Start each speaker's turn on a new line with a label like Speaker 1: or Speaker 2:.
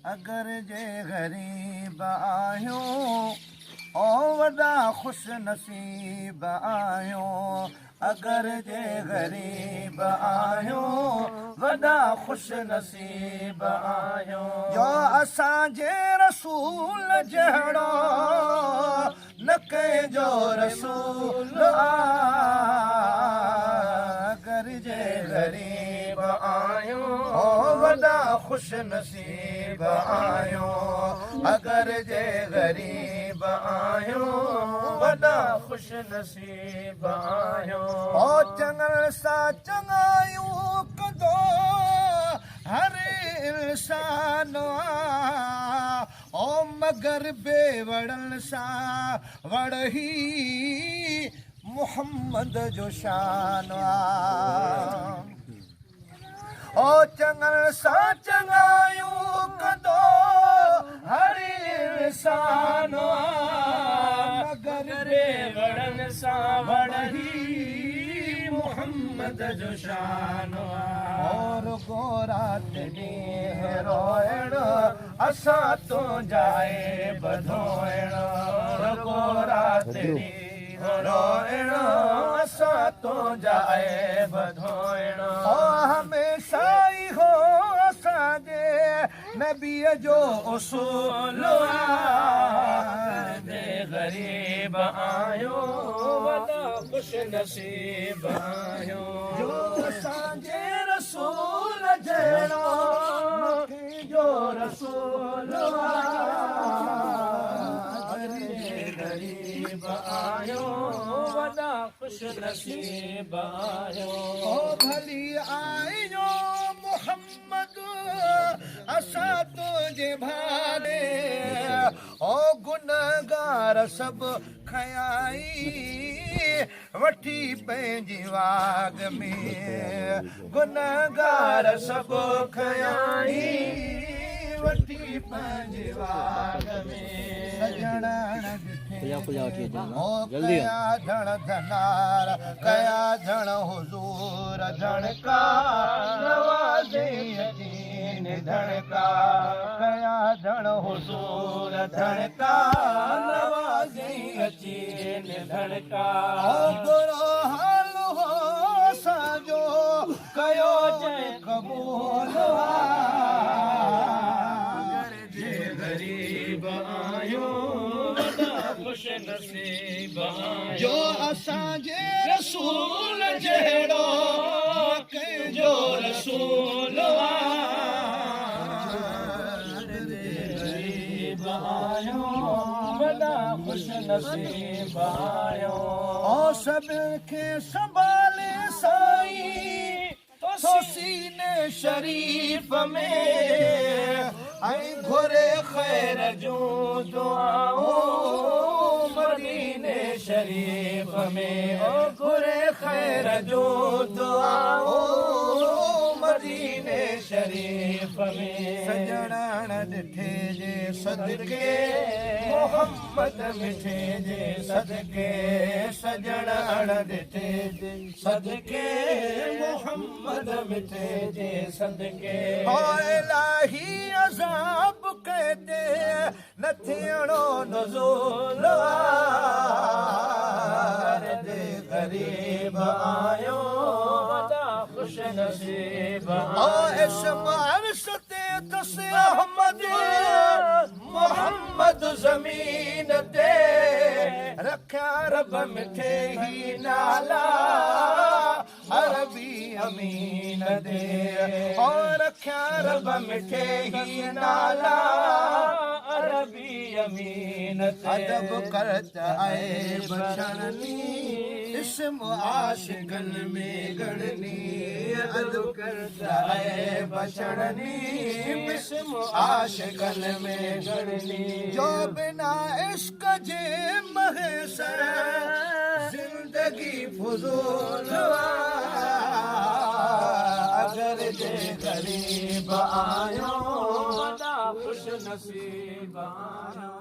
Speaker 1: अगर जे ग़रीब आहियूं ओ वॾा ख़ुशि नसीब आहियूं अगर जे ग़रीब आहियूं वॾा ख़ुशि नसीब आहियूं जो असांजे रसूल जहिड़ो न कंहिंजो रसूल अगर जे ग़रीब आहियूं ओ वॾा ख़ुशि नसीब आहियूं अगर जे ग़रीब आहियूं वॾा ख़ुशि नसीब आहियूं ओ चङनि सां चङायूं कंदो हर इंसान ओ मगर बेवड़नि सां वड़ही मोहम्मद जो शान ओ चङनि सां चङायूं कंदो हर इंसान मगर बेवड़नि सां वड़ही मोहम्मद जो शान और गोरात ॾींहुं रोइण असां तो जाए बधोइण गोरात ॾींहुं रोइण असां तो जाए बधोइण ओ हमेशा ई हो असांजे नबीअ जो उसूल ग़रीब आहियो वॾा ख़ुशि नसीब आहियो जो असांजे रसूल जहिड़ो जो रसूल ग़रीब आहियो वॾा ख़ुशि नसीब आहियो ओ भली आहियो मोहम्मद असां तुंहिंजे भाड़े ओ गुनहगार सभु खयाई वठी पंहिंजी वाग में गुनहगार सभु खयाई वठी पंहिंजी वाग में सजण कया धण धनार कया धण हुज़ूर धणका नवाज़े यतीम धणका कया धण हुज़ूर धणका नवाज़े यतीम धणका बुरो हाल हो असांजो कयो जंहिं क़बूल जे ग़रीब आहियो ख़ुशि नसीब जो असांजे रसूल जहिड़ो कंहिंजो रसूल ग़रीब आहियो वॾा ख़ुशि नसीब आहियो ओ सभिनि खे संभाले साईं तो सीने शरीफ़ में ऐं घुरे ख़ैर जूं दुआऊं मदीने शरीफ़ में ओ घुरे ख़ैर जूं दुआऊं मदीने शरीफ़ में सजण ॾिठे जे सदके मोहम्मद मिठे जे सदके सजण ॾिठे जे सदके मोहम्मद मिठे जे सदके ओ इलाही अज़ाब कहते न थियणो नुज़ूल दे ग़रीब आहियो वॾा ख़ुशि नसीब ओ इस्म अर्श ते तसे अहमद मोहम्मद ज़मीन ते रखिया रब मिठे ही नाला अरबी अमीन दे और रखिया रब मिठे ही नाला अरबी अमीन अदब करता है बचड़नी इस्म आशिकन में गढ़नी अदब करता है बचड़नी इस्म आशिकन में गढ़नी जो बिना इश्क जे महसर जिंदगी फुजूल अगर जे ग़रीब आहियो वॾा ख़ुशि नसीब आहियो